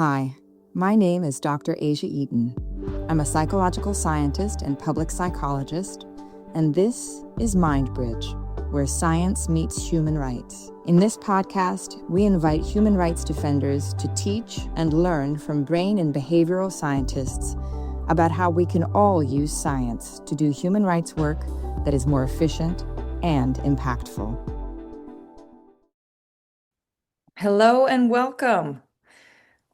Hi, my name is Dr. Asia Eaton. I'm a psychological scientist and public psychologist, and this is Mindbridge, where science meets human rights. In this podcast, we invite human rights defenders to teach and learn from brain and behavioral scientists about how we can all use science to do human rights work that is more efficient and impactful. Hello and welcome.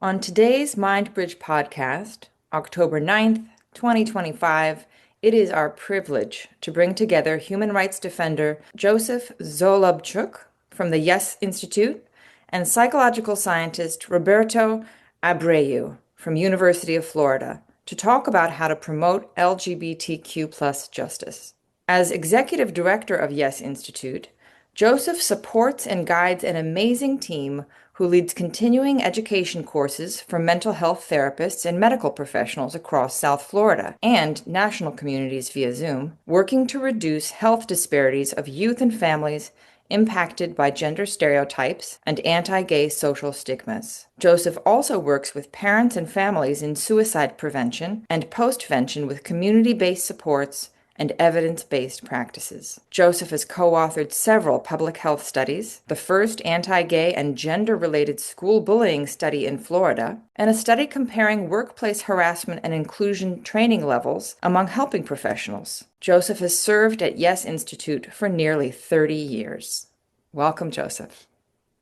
On today's Mindbridge Podcast, October 9th, 2025, it is our privilege to bring together human rights defender Joseph Zolobczuk from the Yes Institute and psychological scientist Roberto Abreu from University of Florida to talk about how to promote LGBTQ+ justice. As executive director of Yes Institute, Joseph supports and guides an amazing team who leads continuing education courses for mental health therapists and medical professionals across South Florida and national communities via Zoom, working to reduce health disparities of youth and families impacted by gender stereotypes and anti-gay social stigmas. Joseph also works with parents and families in suicide prevention and postvention with community-based supports and evidence-based practices. Joseph has co-authored several public health studies, the first anti-gay and gender-related school bullying study in Florida, and a study comparing workplace harassment and inclusion training levels among helping professionals. Joseph has served at Yes Institute for nearly 30 years. Welcome, Joseph.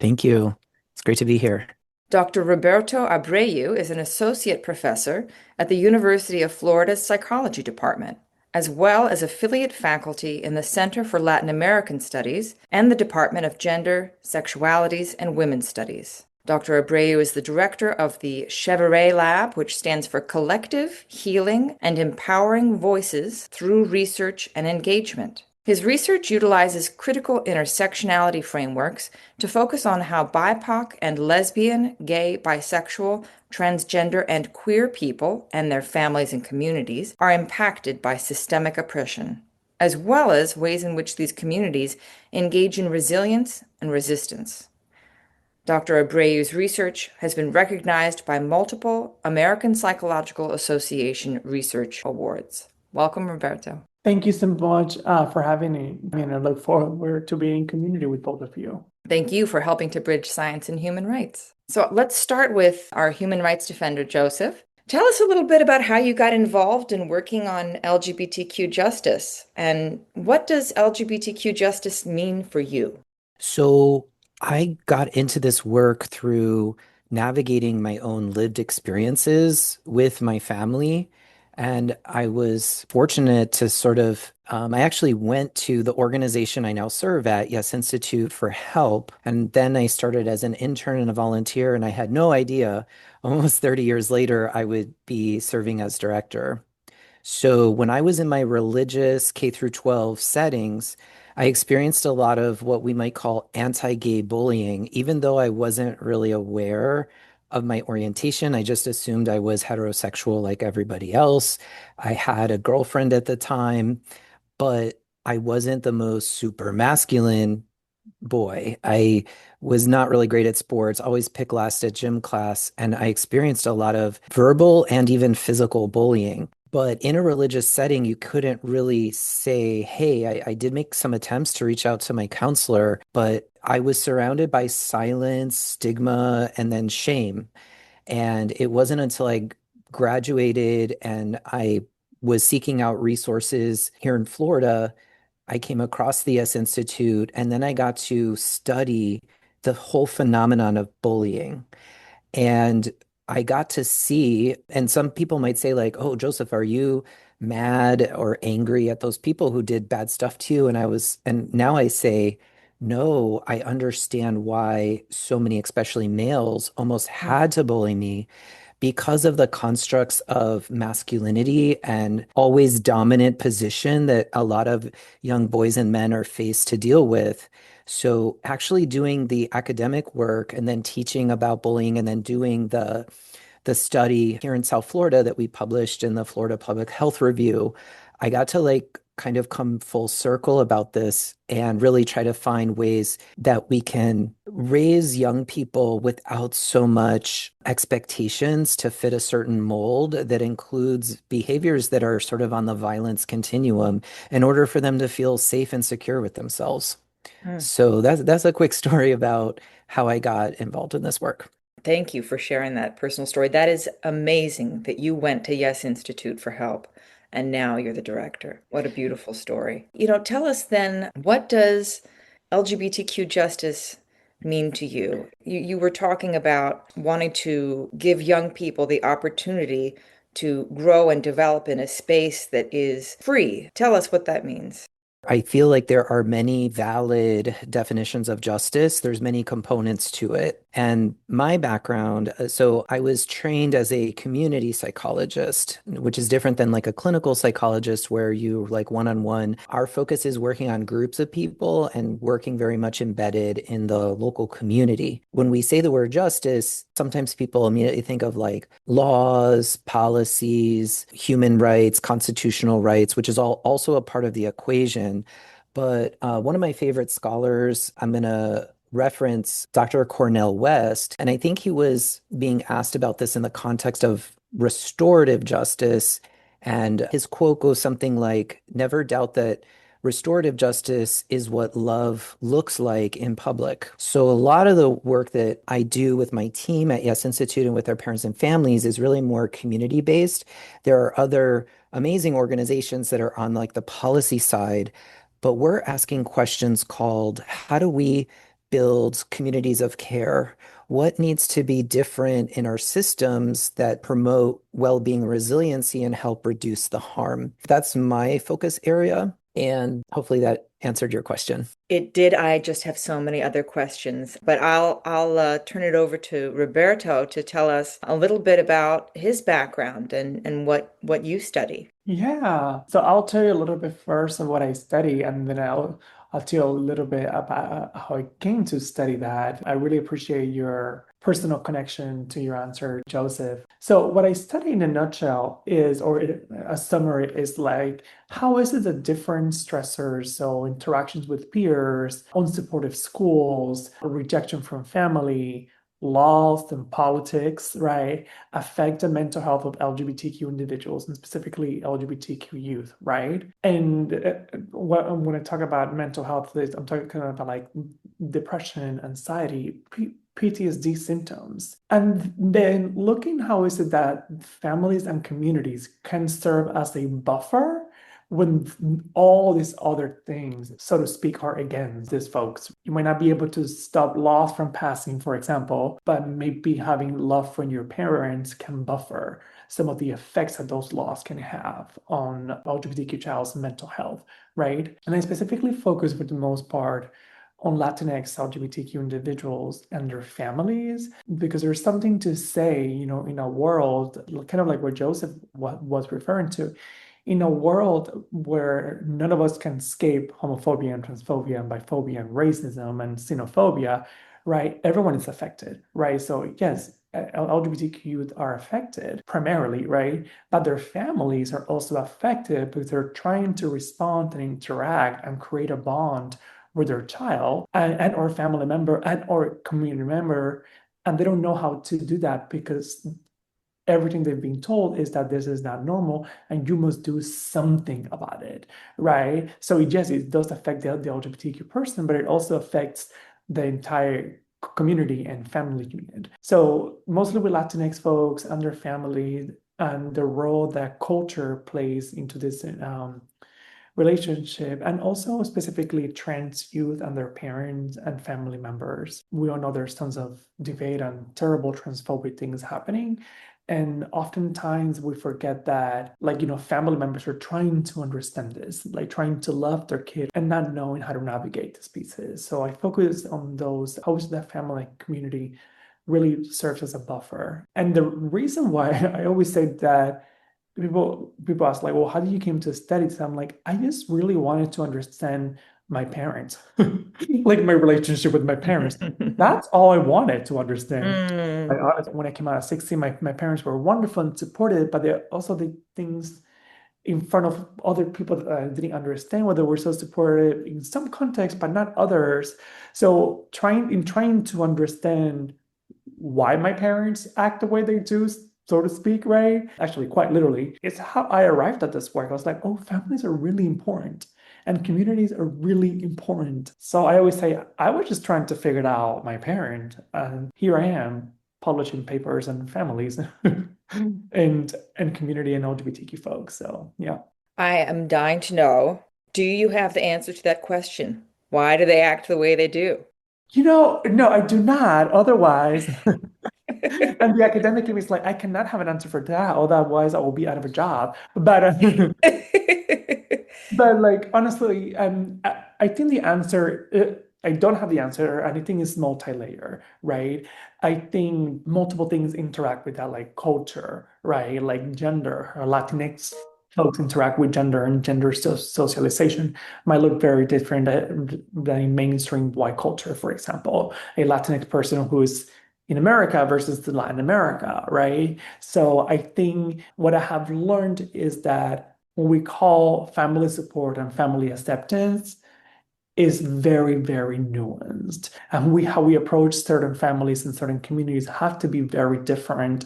Thank you. It's great to be here. Dr. Roberto Abreu is an associate professor at the University of Florida's Psychology Department, as well as affiliate faculty in the Center for Latin American Studies and the Department of Gender, Sexualities, and Women's Studies. Dr. Abreu is the director of the Chevrolet Lab, which stands for Collective, Healing, and Empowering Voices Through Research and Engagement. His research utilizes critical intersectionality frameworks to focus on how BIPOC and lesbian, gay, bisexual, transgender, and queer people and their families and communities are impacted by systemic oppression, as well as ways in which these communities engage in resilience and resistance. Dr. Abreu's research has been recognized by multiple American Psychological Association research awards. Welcome, Roberto. Thank you so much for having me. I look forward to being in community with both of you. Thank you for helping to bridge science and human rights. So let's start with our human rights defender, Joseph. Tell us a little bit about how you got involved in working on LGBTQ justice, and what does LGBTQ justice mean for you? So I got into this work through navigating my own lived experiences with my family. And I was fortunate to I actually went to the organization I now serve at, Yes Institute, for help. And then I started as an intern and a volunteer, and I had no idea almost 30 years later I would be serving as director. So when I was in my religious K through 12 settings, I experienced a lot of what we might call anti-gay bullying, even though I wasn't really aware of my orientation. I just assumed I was heterosexual like everybody else. I had a girlfriend at the time, but I wasn't the most super masculine boy. I was not really great at sports, always picked last at gym class, and I experienced a lot of verbal and even physical bullying. But in a religious setting, you couldn't really say, hey, I did make some attempts to reach out to my counselor, but I was surrounded by silence, stigma, and then shame. And it wasn't until I graduated and I was seeking out resources here in Florida, I came across the S Institute, and then I got to study the whole phenomenon of bullying. And I got to see, and some people might say like, oh, Joseph, are you mad or angry at those people who did bad stuff to you? And now I say, no, I understand why so many, especially males, almost had to bully me because of the constructs of masculinity and always dominant position that a lot of young boys and men are faced to deal with. So actually doing the academic work and then teaching about bullying and then doing the study here in South Florida that we published in the Florida Public Health Review, I got to like kind of come full circle about this and really try to find ways that we can raise young people without so much expectations to fit a certain mold that includes behaviors that are sort of on the violence continuum in order for them to feel safe and secure with themselves. Mm. So that's a quick story about how I got involved in this work. Thank you for sharing that personal story. That is amazing that you went to Yes Institute for help and now you're the director. What a beautiful story. Tell us then, what does LGBTQ justice mean to you? You were talking about wanting to give young people the opportunity to grow and develop in a space that is free. Tell us what that means. I feel like there are many valid definitions of justice. There's many components to it. And my background, so I was trained as a community psychologist, which is different than like a clinical psychologist where you like one-on-one. Our focus is working on groups of people and working very much embedded in the local community. When we say the word justice, sometimes people immediately think of like laws, policies, human rights, constitutional rights, which is all also a part of the equation. But one of my favorite scholars, I'm going to reference Dr. Cornel West, and I think he was being asked about this in the context of restorative justice. And his quote goes something like, "Never doubt that restorative justice is what love looks like in public." So a lot of the work that I do with my team at Yes Institute and with our parents and families is really more community based. There are other amazing organizations that are on like the policy side, but we're asking questions called, how do we build communities of care? What needs to be different in our systems that promote well-being, resiliency, and help reduce the harm? That's my focus area. And hopefully that answered your question. It did. I just have so many other questions, but I'll turn it over to Roberto to tell us a little bit about his background and what you study. Yeah. So I'll tell you a little bit first of what I study, and then I'll tell you a little bit about how I came to study that. I really appreciate your personal connection to your answer, Joseph. So what I study in a nutshell is, a summary is like, how is it that different stressors, so interactions with peers, unsupportive schools, rejection from family, laws and politics, right, affect the mental health of LGBTQ individuals and specifically LGBTQ youth, right? And when I talk about mental health, I'm talking about like depression, anxiety, PTSD symptoms. And then looking how is it that families and communities can serve as a buffer when all these other things, so to speak, are against these folks. You might not be able to stop laws from passing, for example, but maybe having love from your parents can buffer some of the effects that those laws can have on LGBTQ child's mental health, right? And I specifically focus for the most part on Latinx LGBTQ individuals and their families, because there's something to say, in a world, kind of like what Joseph was referring to, in a world where none of us can escape homophobia and transphobia and biphobia and racism and xenophobia, right? Everyone is affected, right? So yes, LGBTQ youth are affected primarily, right? But their families are also affected because they're trying to respond and interact and create a bond with their child and or family member and or community member, and they don't know how to do that because everything they've been told is that this is not normal and you must do something about it, right? So yes, it does affect the LGBTQ person, but it also affects the entire community and family unit. So mostly with Latinx folks and their family and the role that culture plays into this relationship, and also specifically trans youth and their parents and family members. We all know there's tons of debate and terrible transphobic things happening. And oftentimes we forget that, like, family members are trying to understand this, like trying to love their kid and not knowing how to navigate these pieces. So I focus on those, how is that family community really serves as a buffer. And the reason why I always say that, people ask like, well, how did you came to study this? I'm like, I just really wanted to understand my parents, like my relationship with my parents. That's all I wanted to understand. Honestly, when I came out at 16, my parents were wonderful and supportive, but they also did things in front of other people that I didn't understand whether we're so supportive in some contexts, but not others. So trying to understand why my parents act the way they do, so to speak, right? Actually, quite literally, it's how I arrived at this work. I was like, oh, families are really important and communities are really important. So I always say, I was just trying to figure it out my parent, and here I am publishing papers on families and community and LGBTQ folks. So yeah. I am dying to know, do you have the answer to that question? Why do they act the way they do? No, I do not. Otherwise, and the academic is like, I cannot have an answer for that. Otherwise, I will be out of a job. But like honestly, I think the answer, I don't have the answer, and I think it's multi-layer, right? I think multiple things interact with that, like culture, right? Like gender, or Latinx folks interact with gender, and gender socialization might look very different than mainstream white culture, for example. A Latinx person who is in America versus the Latin America, right? So I think what I have learned is that what we call family support and family acceptance is very, very nuanced. And how we approach certain families and certain communities have to be very different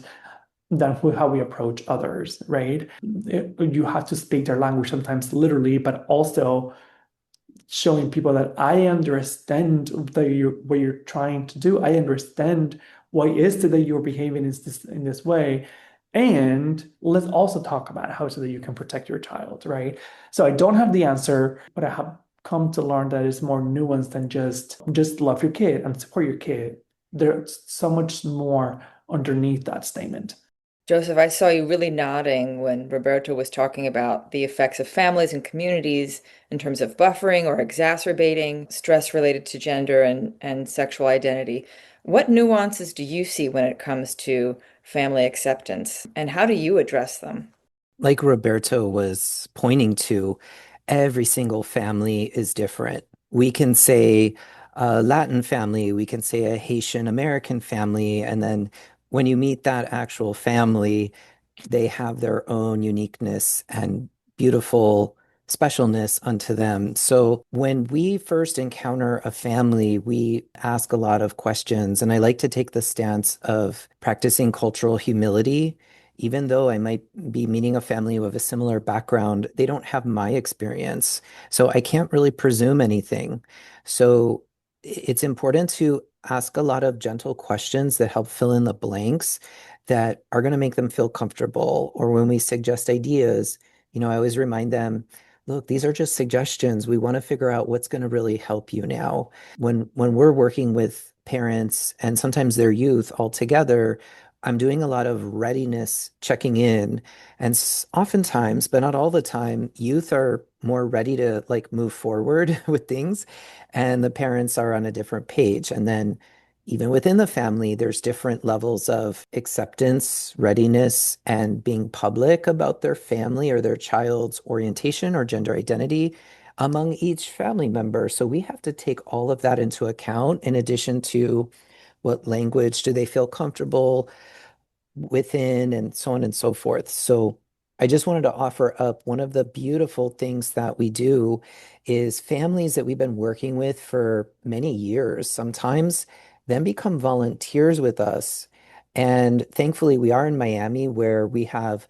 than how we approach others, right? You have to speak their language sometimes literally, but also showing people that I understand what you're trying to do. I understand why is it that you're behaving in this way. And let's also talk about how so that you can protect your child, right? So I don't have the answer, but I have come to learn that it's more nuanced than just love your kid and support your kid. There's so much more underneath that statement. Joseph, I saw you really nodding when Roberto was talking about the effects of families and communities in terms of buffering or exacerbating stress related to gender and sexual identity. What nuances do you see when it comes to family acceptance, and how do you address them? Like Roberto was pointing to, every single family is different. We can say a Latin family, we can say a Haitian American family, and then when you meet that actual family, they have their own uniqueness and beautiful specialness unto them. So when we first encounter a family, we ask a lot of questions. And I like to take the stance of practicing cultural humility. Even though I might be meeting a family with a similar background, they don't have my experience. So I can't really presume anything. So it's important to ask a lot of gentle questions that help fill in the blanks that are going to make them feel comfortable. Or when we suggest ideas, I always remind them, look, these are just suggestions. We want to figure out what's going to really help you now. When we're working with parents and sometimes their youth all together, I'm doing a lot of readiness checking in. And oftentimes, but not all the time, youth are more ready to like move forward with things, and the parents are on a different page. And then even within the family, there's different levels of acceptance, readiness, and being public about their family or their child's orientation or gender identity among each family member. So we have to take all of that into account in addition to what language do they feel comfortable within, and so on and so forth. So I just wanted to offer up one of the beautiful things that we do is families that we've been working with for many years, sometimes then become volunteers with us. And thankfully, we are in Miami where we have,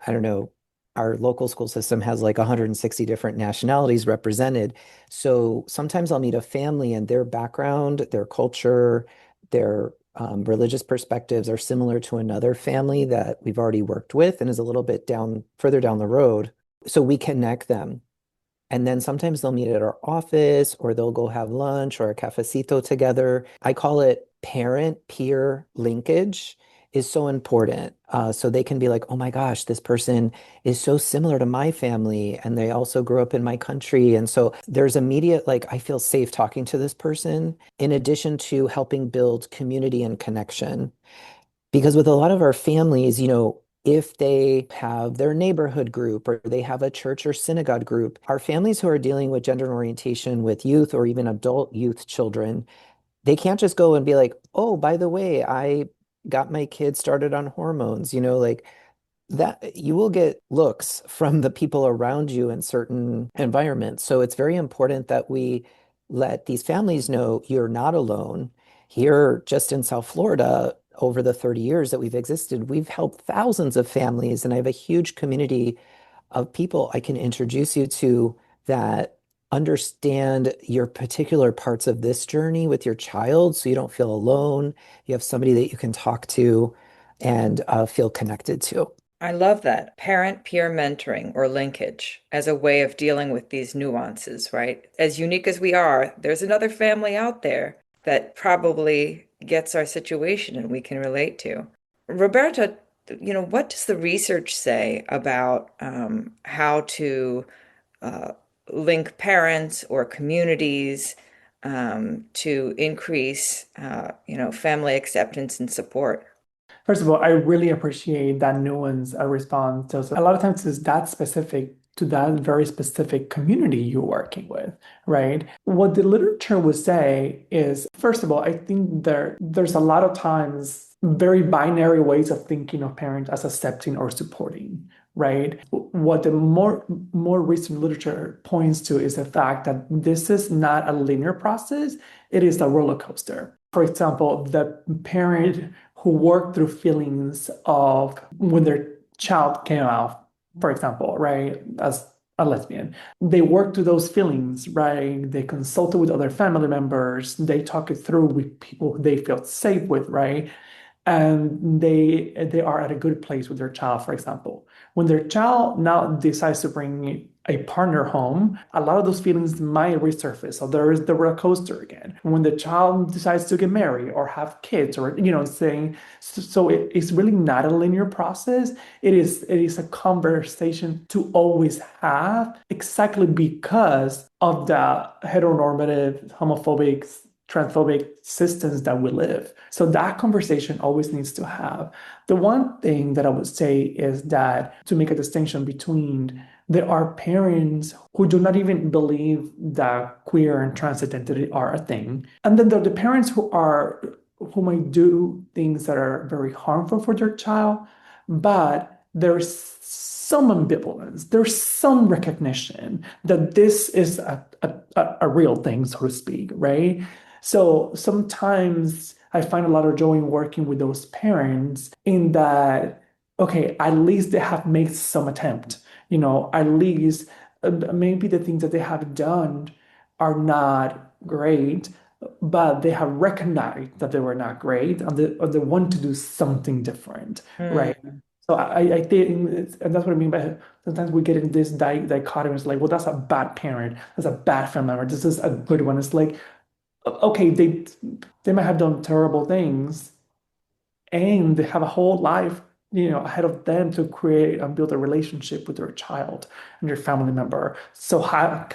I don't know, our local school system has like 160 different nationalities represented. So sometimes I'll meet a family and their background, their culture, their religious perspectives are similar to another family that we've already worked with and is a little bit further down the road. So we connect them. And then sometimes they'll meet at our office or they'll go have lunch or a cafecito together. I call it parent-peer linkage is so important. So they can be like, oh my gosh, this person is so similar to my family. And they also grew up in my country. And so there's immediate, like, I feel safe talking to this person, in addition to helping build community and connection. Because with a lot of our families, if they have their neighborhood group or they have a church or synagogue group, our families who are dealing with gender and orientation with youth or even adult youth children, they can't just go and be like, oh, by the way, I got my kid started on hormones, like that you will get looks from the people around you in certain environments. So it's very important that we let these families know you're not alone. Here, just in South Florida, over the 30 years that we've existed, we've helped thousands of families, and I have a huge community of people I can introduce you to that understand your particular parts of this journey with your child so you don't feel alone. You have somebody that you can talk to and feel connected to. I love that. Parent-peer mentoring or linkage as a way of dealing with these nuances, right? As unique as we are, there's another family out there that probably gets our situation and we can relate to. Roberta, what does the research say about how to uh, link parents or communities to increase, family acceptance and support? First of all, I really appreciate that nuance response. So a lot of times it's that specific to that very specific community you're working with, right? What the literature would say is, first of all, I think there's a lot of times very binary ways of thinking of parents as accepting or supporting, right? What the more recent literature points to is the fact that this is not a linear process, it is a roller coaster. For example, the parent who worked through feelings of when their child came out, for example, right, as a lesbian. They worked through those feelings, right? They consulted with other family members. They talk it through with people they felt safe with, right? And they are at a good place with their child, for example. When their child now decides to bring a partner home, a lot of those feelings might resurface. So there is the roller coaster again. When the child decides to get married or have kids, or saying, so it's really not a linear process. It is a conversation to always have, exactly because of the heteronormative, homophobic, transphobic systems that we live. So that conversation always needs to have. The one thing that I would say is that to make a distinction between there are parents who do not even believe that queer and trans identity are a thing. And then there are the parents who might do things that are very harmful for their child, but there's some ambivalence, there's some recognition that this is a real thing, so to speak, right? So sometimes I find a lot of joy in working with those parents in that, okay, at least they have made some attempt. At least maybe the things that they have done are not great, but they have recognized that they were not great and they want to do something different, Hmm. right? So I think, and that's what I mean by sometimes we get in this dichotomy. It's like, well, that's a bad parent, that's a bad family member, this is a good one. It's like, okay, they might have done terrible things and they have a whole life, ahead of them to create and build a relationship with their child and their family member. So how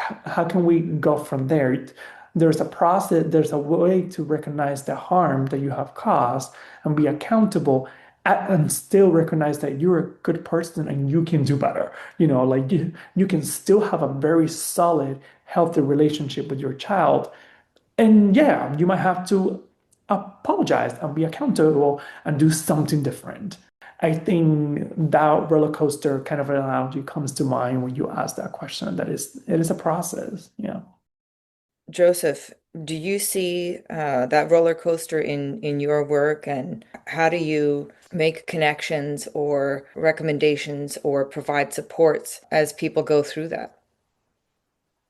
can we go from there? There's a process, there's a way to recognize the harm that you have caused and be accountable and still recognize that you're a good person and you can do better. Like you can still have a very solid, healthy relationship with your child. And yeah, you might have to apologize and be accountable and do something different. I think that roller coaster kind of analogy comes to mind when you ask that question. It is a process. Yeah. Joseph, do you see that roller coaster in your work, and how do you make connections or recommendations or provide supports as people go through that?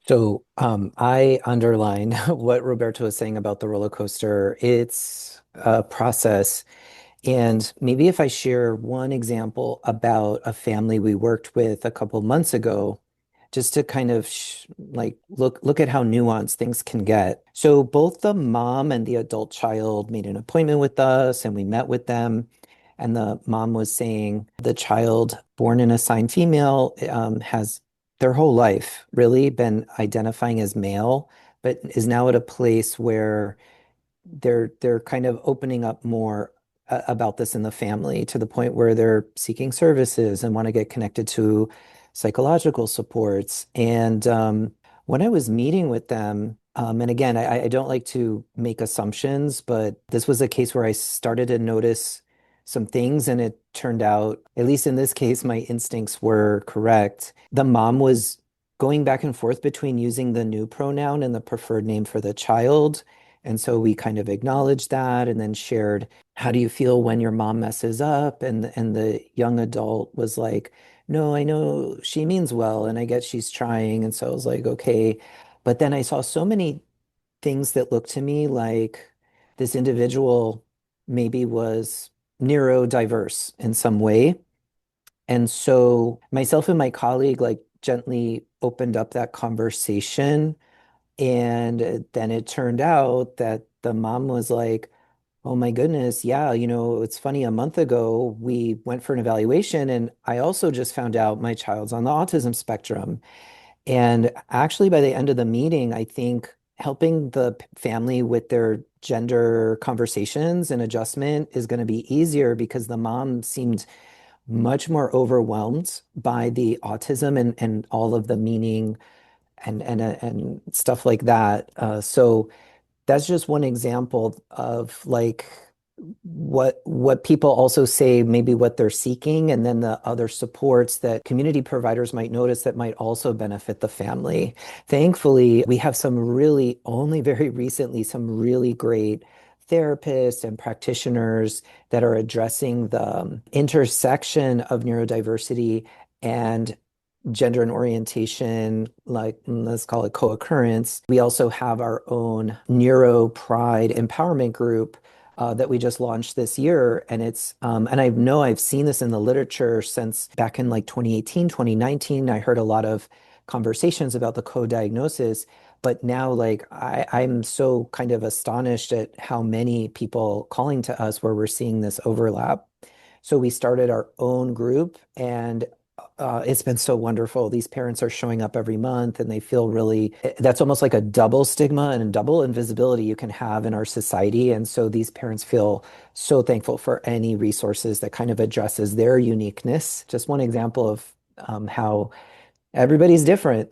So I underline what Roberto was saying about the roller coaster. It's a process. And maybe if I share one example about a family we worked with a couple months ago, just to kind of like look at how nuanced things can get. So both the mom and the adult child made an appointment with us, and we met with them. And the mom was saying the child born and assigned female has their whole life really been identifying as male, but is now at a place where they're kind of opening up more about this in the family to the point where they're seeking services and want to get connected to psychological supports. And when I was meeting with them, and again, I don't like to make assumptions, but this was a case where I started to notice some things, and it turned out, at least in this case, my instincts were correct. The mom was going back and forth between using the new pronoun and the preferred name for the child. And so we kind of acknowledged that and then shared, how do you feel when your mom messes up? And the young adult was like, no, I know she means well, and I get she's trying. And so I was like, okay. But then I saw so many things that looked to me like this individual maybe was neurodiverse in some way. And so myself and my colleague like gently opened up that conversation. And then it turned out that the mom was like, oh my goodness, yeah, it's funny, a month ago we went for an evaluation and I also just found out my child's on the autism spectrum. And actually, by the end of the meeting, I think helping the family with their gender conversations and adjustment is going to be easier because the mom seemed much more overwhelmed by the autism and all of the meaning and stuff like that. So that's just one example of like what people also say, maybe what they're seeking, and then the other supports that community providers might notice that might also benefit the family. Thankfully, we have some really, only very recently, some really great therapists and practitioners that are addressing the intersection of neurodiversity and gender and orientation, like let's call it co-occurrence. We also have our own Neuro Pride empowerment group that we just launched this year. And and I know I've seen this in the literature since back in like 2018, 2019. I heard a lot of conversations about the co-diagnosis. But now, like, I'm so kind of astonished at how many people calling to us where we're seeing this overlap. So we started our own group, and it's been so wonderful. These parents are showing up every month and they feel really, that's almost like a double stigma and a double invisibility you can have in our society. And so these parents feel so thankful for any resources that kind of addresses their uniqueness. Just one example of how everybody's different.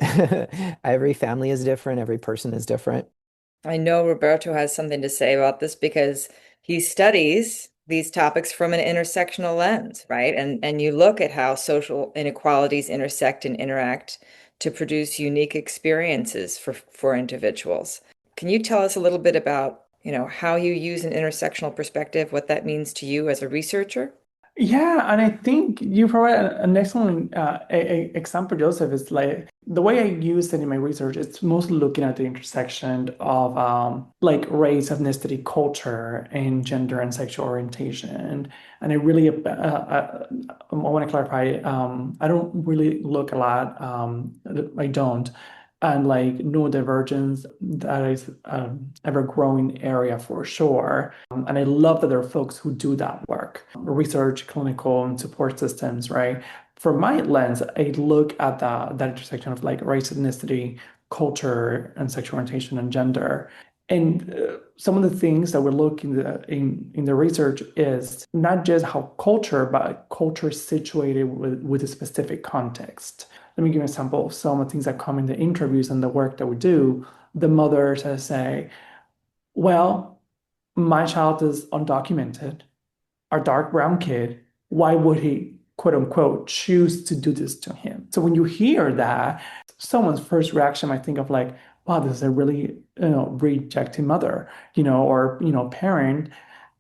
Every family is different. Every person is different. I know Roberto has something to say about this because he studies these topics from an intersectional lens, right? And you look at how social inequalities intersect and interact to produce unique experiences for individuals. Can you tell us a little bit about, how you use an intersectional perspective, what that means to you as a researcher? Yeah, and I think you provide an excellent example, Joseph. Is like the way I use it in my research. It's mostly looking at the intersection of like race, ethnicity, culture, and gender and sexual orientation. And I really, I want to clarify. I don't really look a lot. I don't. And like neurodivergence, that is ever growing area for sure. And I love that there are folks who do that work, research, clinical, and support systems, right? From my lens, I look at that intersection of like race, ethnicity, culture, and sexual orientation and gender. And some of the things that we look in the research is not just how culture, but culture is situated with a specific context. Let me give you an example of some of the things that come in the interviews and the work that we do. The mothers say, well, my child is undocumented, a dark brown kid. Why would he, quote unquote, choose to do this to him? So when you hear that, someone's first reaction might think of like, wow, this is a really, rejecting mother, or, parent.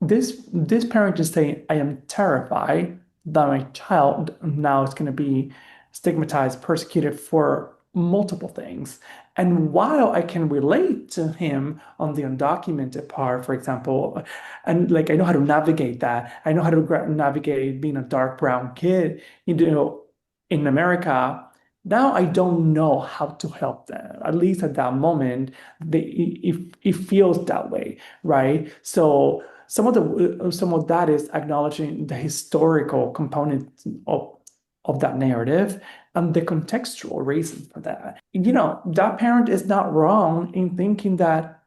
This parent just saying, I am terrified that my child now is going to be stigmatized, persecuted for multiple things. And while I can relate to him on the undocumented part, for example, and like I know how to navigate that, I know how to navigate being a dark brown kid, in America. Now I don't know how to help them. At least at that moment, it feels that way, right? So some of that is acknowledging the historical component of that narrative and the contextual reason for that. That parent is not wrong in thinking that,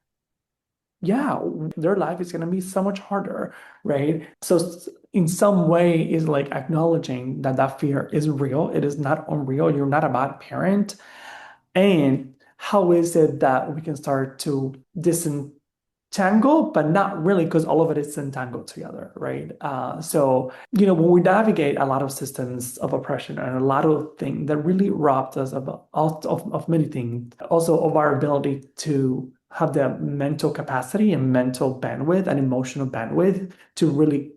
yeah, their life is going to be so much harder, right? So in some way is like acknowledging that that fear is real. It is not unreal. You're not a bad parent. And how is it that we can start to tangled, but not really because all of it is entangled together, right? So, when we navigate a lot of systems of oppression and a lot of things that really robbed us of many things, also of our ability to have the mental capacity and mental bandwidth and emotional bandwidth to really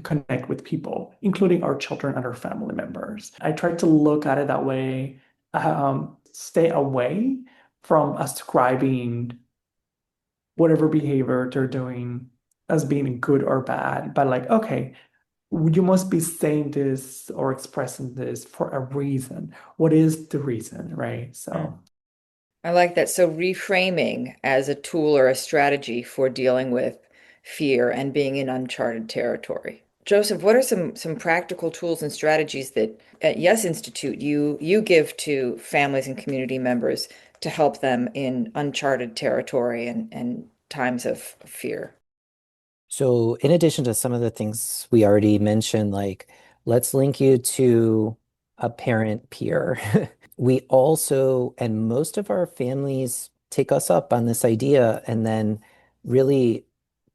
connect with people, including our children and our family members. I try to look at it that way, stay away from ascribing whatever behavior they're doing as being good or bad, but like, okay, you must be saying this or expressing this for a reason. What is the reason, right? Mm. So, I like that. So reframing as a tool or a strategy for dealing with fear and being in uncharted territory. Joseph, what are some practical tools and strategies that at Yes Institute you give to families and community members to help them in uncharted territory and times of fear? So, in addition to some of the things we already mentioned, like let's link you to a parent peer. We also, and most of our families take us up on this idea and then really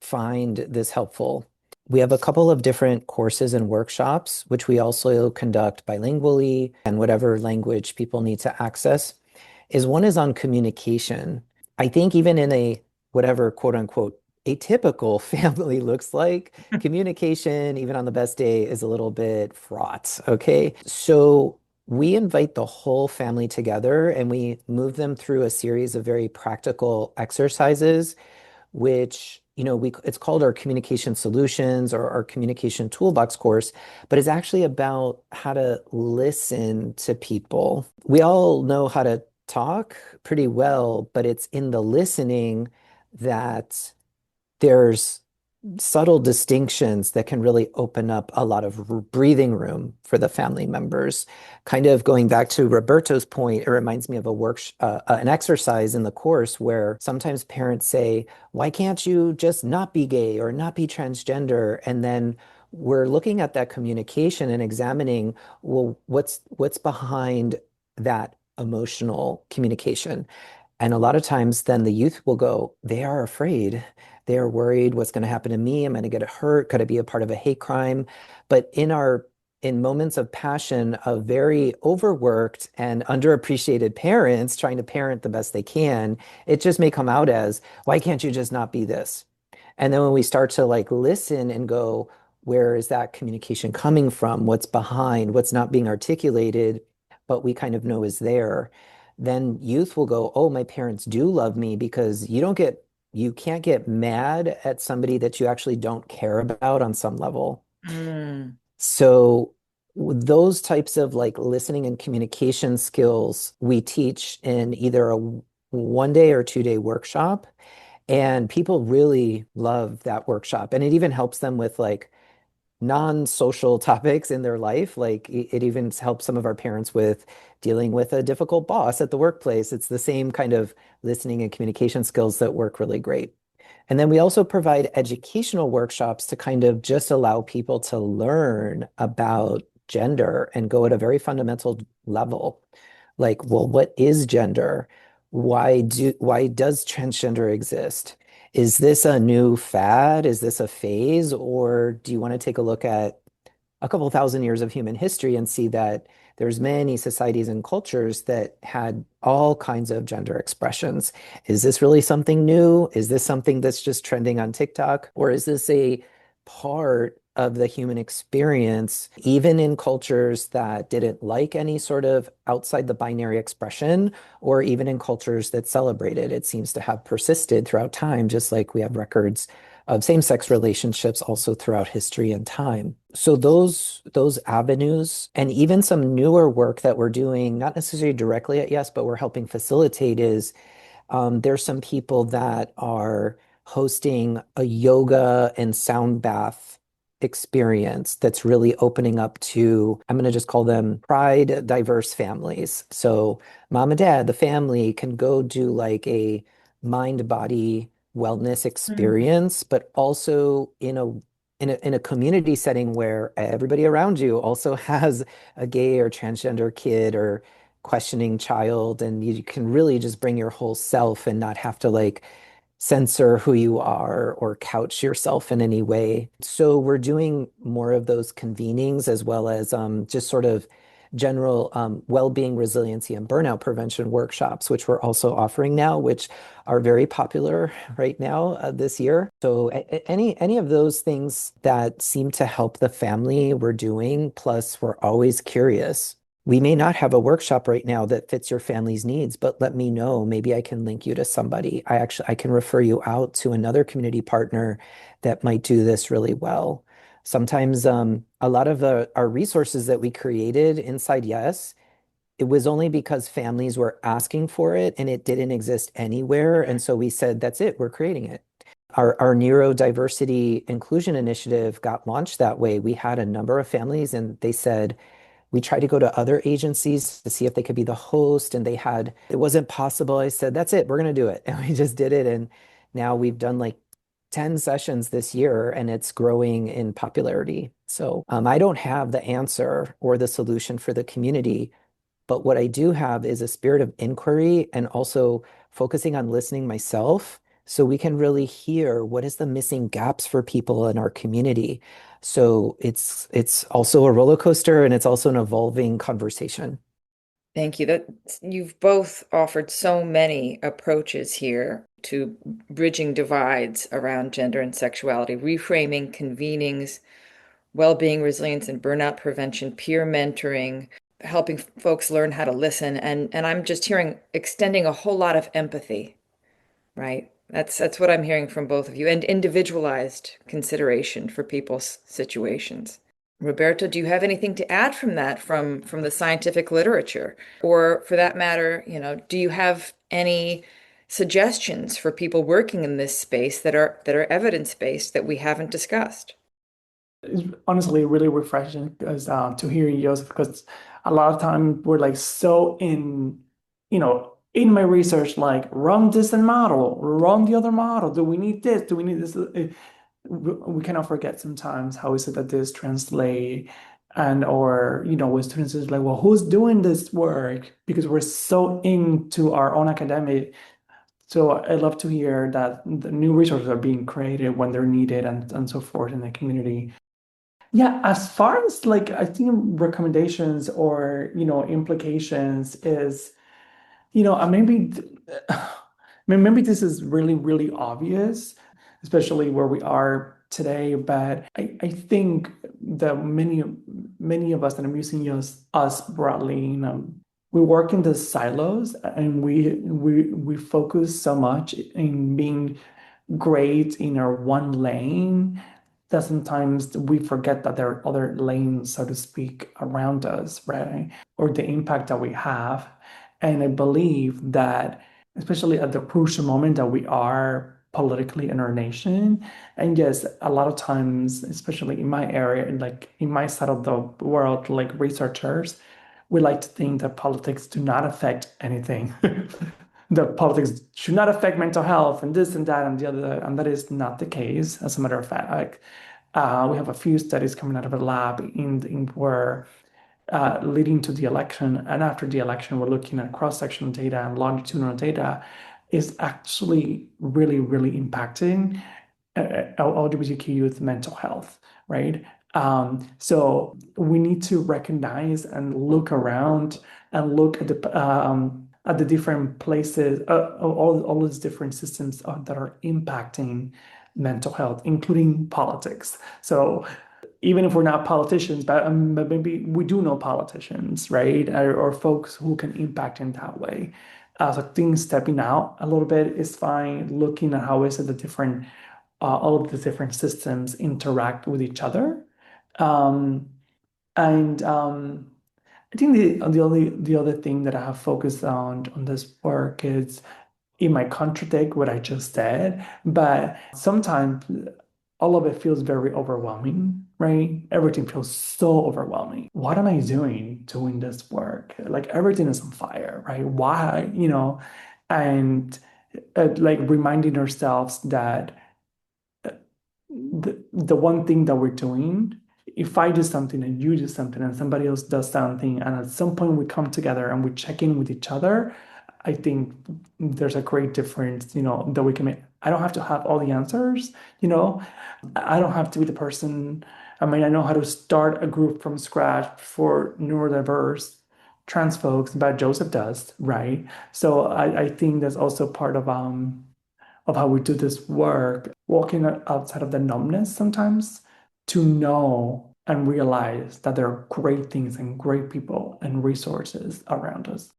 find this helpful. We have a couple of different courses and workshops, which we also conduct bilingually and whatever language people need to access. One is on communication. I think even in a whatever quote unquote atypical family looks like, communication, even on the best day, is a little bit fraught. Okay. So we invite the whole family together and we move them through a series of very practical exercises, which, it's called our communication solutions or our communication toolbox course, but it's actually about how to listen to people. We all know how to talk pretty well, but it's in the listening that there's subtle distinctions that can really open up a lot of breathing room for the family members. Kind of going back to Roberto's point, it reminds me of an exercise in the course where sometimes parents say, "Why can't you just not be gay or not be transgender?" And then we're looking at that communication and examining, well, what's behind that emotional communication? And a lot of times then the youth will go, they are afraid. They are worried what's going to happen to me. Am I going to get hurt? Could I be a part of a hate crime? But in moments of passion of very overworked and underappreciated parents trying to parent the best they can, it just may come out as, why can't you just not be this? And then when we start to like listen and go, where is that communication coming from? What's behind? What's not being articulated, but we kind of know is there? Then youth will go, oh, my parents do love me because you can't get mad at somebody that you actually don't care about on some level. Mm. So those types of like listening and communication skills we teach in either a 1 day or 2 day workshop. And people really love that workshop. And it even helps them with like non-social topics in their life. Like it even helps some of our parents with dealing with a difficult boss at the workplace. It's the same kind of listening and communication skills that work really great. And then we also provide educational workshops to kind of just allow people to learn about gender and go at a very fundamental level. Like, well, what is gender? Why does transgender exist? Is this a new fad? Is this a phase? Or do you want to take a look at a couple thousand years of human history and see that there's many societies and cultures that had all kinds of gender expressions? Is this really something new? Is this something that's just trending on TikTok? Or is this a part of the human experience, even in cultures that didn't like any sort of outside the binary expression, or even in cultures that celebrated? It seems to have persisted throughout time, just like we have records of same-sex relationships also throughout history and time. So those avenues and even some newer work that we're doing, not necessarily directly at Yes, but we're helping facilitate is there's some people that are hosting a yoga and sound bath experience that's really opening up to, I'm going to just call them pride diverse families. So mom and dad, the family can go do like a mind body wellness Mm. experience, but also in a community setting where everybody around you also has a gay or transgender kid or questioning child, and you can really just bring your whole self and not have to like censor who you are or couch yourself in any way. So we're doing more of those convenings as well as just sort of general well-being, resiliency, and burnout prevention workshops, which we're also offering now, which are very popular right now this year. So any of those things that seem to help the family, we're doing. Plus, we're always curious. We may not have a workshop right now that fits your family's needs, but let me know. Maybe I can link you to somebody. I can refer you out to another community partner that might do this really well. Sometimes a lot of our resources that we created inside Yes, it was only because families were asking for it and it didn't exist anywhere. And so we said, that's it, we're creating it. Our neurodiversity inclusion initiative got launched that way. We had a number of families and they said, we tried to go to other agencies to see if they could be the host, and it wasn't possible. I said, that's it, we're going to do it. And we just did it. And now we've done like 10 sessions this year and it's growing in popularity. So I don't have the answer or the solution for the community, but what I do have is a spirit of inquiry and also focusing on listening myself so we can really hear what is the missing gaps for people in our community. So it's also a roller coaster and it's also an evolving conversation. Thank you. You've both offered so many approaches here to bridging divides around gender and sexuality, reframing convenings, well-being, resilience, and burnout prevention, peer mentoring, helping folks learn how to listen, and I'm just hearing extending a whole lot of empathy, right? That's what I'm hearing from both of you, and individualized consideration for people's situations. Roberto, do you have anything to add from that, from the scientific literature? Or for that matter, do you have any suggestions for people working in this space that are evidence-based that we haven't discussed? It's honestly really refreshing because to hear you, Joseph, because a lot of time we're like so in my research, like run this and model, run the other model. Do we need this? Do we need this? We cannot forget sometimes how is it that this translate and or with students is like, well, who's doing this work? Because we're so into our own academic. So I love to hear that the new resources are being created when they're needed and so forth in the community. Yeah, as far as like I think recommendations or implications is maybe maybe this is really really obvious, especially where we are today. But I think that many of us, and I'm using us broadly, we work in the silos and we focus so much in being great in our one lane that sometimes we forget that there are other lanes, so to speak, around us, right? Or the impact that we have. And I believe that, especially at the crucial moment that we are politically in our nation, and yes, a lot of times, especially in my area, and like in my side of the world, like researchers, we like to think that politics do not affect anything. That politics should not affect mental health and this and that and the other, and that is not the case. As a matter of fact, like we have a few studies coming out of a lab in where leading to the election and after the election, we're looking at cross-sectional data and longitudinal data is actually really, really impacting LGBTQ youth mental health, right? So we need to recognize and look around and look at the different places, all these different systems that are impacting mental health, including politics. So even if we're not politicians, but maybe we do know politicians, right? Or folks who can impact in that way. So I think stepping out a little bit is fine. Looking at how is it the different, all of the different systems interact with each other. And I think the other thing that I have focused on this work is it might contradict what I just said, but sometimes all of it feels very overwhelming, right? Everything feels so overwhelming. What am I doing this work? Like everything is on fire, right? Why, and like reminding ourselves that the one thing that we're doing, if I do something and you do something and somebody else does something, and at some point we come together and we check in with each other, I think there's a great difference, that we can make I don't have to have all the answers, you know. I don't have to be the person. I mean, I know how to start a group from scratch for neurodiverse trans folks, but Joseph does, right? So I think that's also part of how we do this work, walking outside of the numbness sometimes to know and realize that there are great things and great people and resources around us.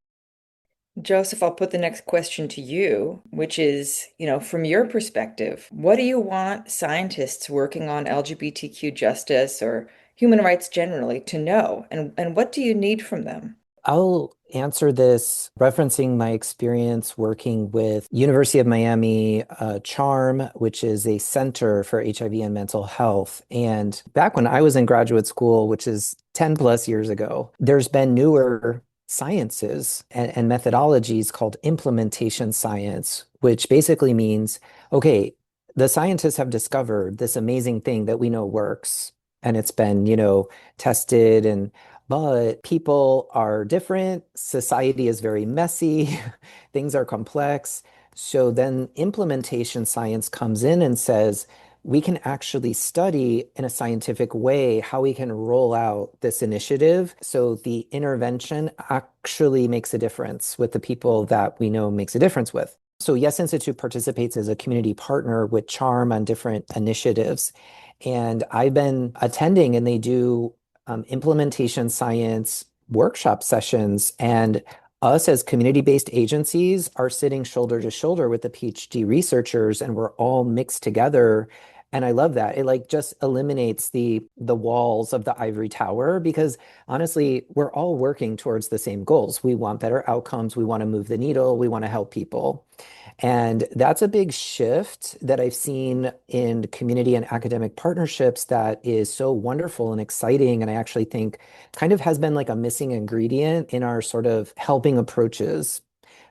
Joseph, I'll put the next question to you, which is, from your perspective, what do you want scientists working on LGBTQ justice or human rights generally to know? And what do you need from them? I'll answer this referencing my experience working with University of Miami CHARM, which is a center for HIV and mental health. And back when I was in graduate school, which is 10 plus years ago, there's been newer sciences and methodologies called implementation science, which basically means, okay, the scientists have discovered this amazing thing that we know works, and it's been, tested, but people are different. Society is very messy. Things are complex. So then implementation science comes in and says, we can actually study in a scientific way how we can roll out this initiative. So the intervention actually makes a difference with the people that we know makes a difference with. So Yes Institute participates as a community partner with CHARM on different initiatives. And I've been attending, and they do implementation science workshop sessions. And us as community-based agencies are sitting shoulder to shoulder with the PhD researchers, and we're all mixed together. And I love that. It like just eliminates the walls of the ivory tower, because honestly, we're all working towards the same goals. We want better outcomes. We want to move the needle. We want to help people. And that's a big shift that I've seen in community and academic partnerships that is so wonderful and exciting. And I actually think kind of has been like a missing ingredient in our sort of helping approaches.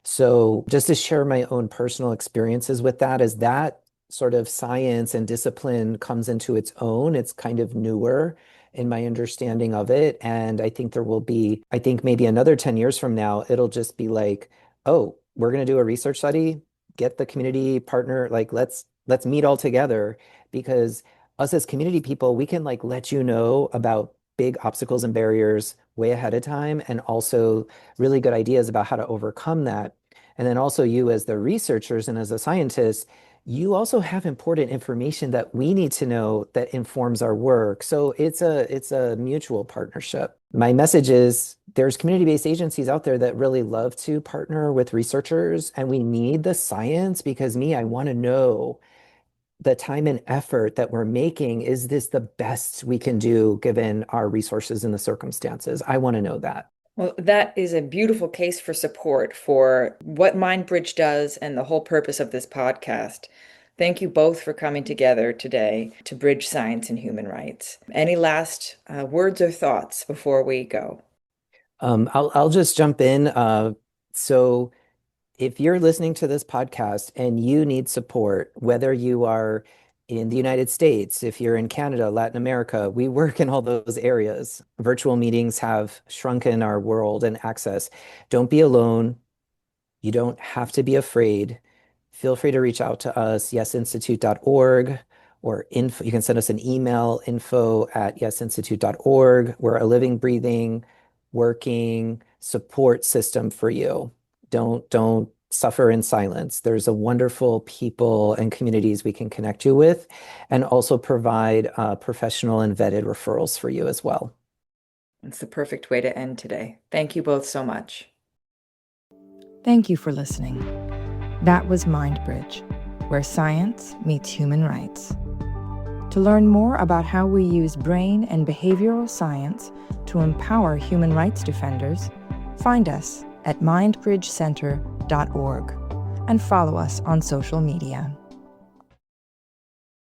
So just to share my own personal experiences with that, as that sort of science and discipline comes into its own, it's kind of newer in my understanding of it. And I think there will be, I think maybe another 10 years from now, it'll just be like, oh, we're going to do a research study, get the community partner, like let's meet all together, because us as community people, we can like let you know about big obstacles and barriers way ahead of time, and also really good ideas about how to overcome that. And then also you as the researchers and as a scientist, you also have important information that we need to know that informs our work. So it's a mutual partnership. My message is there's community-based agencies out there that really love to partner with researchers, and we need the science, because I want to know the time and effort that we're making. Is this the best we can do given our resources and the circumstances? I want to know that. Well, that is a beautiful case for support for what Mindbridge does and the whole purpose of this podcast. Thank you both for coming together today to bridge science and human rights. Any last words or thoughts before we go? I'll just jump in. So if you're listening to this podcast and you need support, whether you are in the United States, if you're in Canada, Latin America, we work in all those areas. Virtual meetings have shrunken our world and access. Don't be alone. You don't have to be afraid. Feel free to reach out to us, yesinstitute.org, or info. You can send us an email, info@yesinstitute.org. We're a living, breathing, working support system for you. Don't suffer in silence. There's a wonderful people and communities we can connect you with, and also provide professional and vetted referrals for you as well. It's the perfect way to end today. Thank you both so much. Thank you for listening. That was Mindbridge, where science meets human rights. To learn more about how we use brain and behavioral science to empower human rights defenders, find us at mindbridgecenter.org and follow us on social media.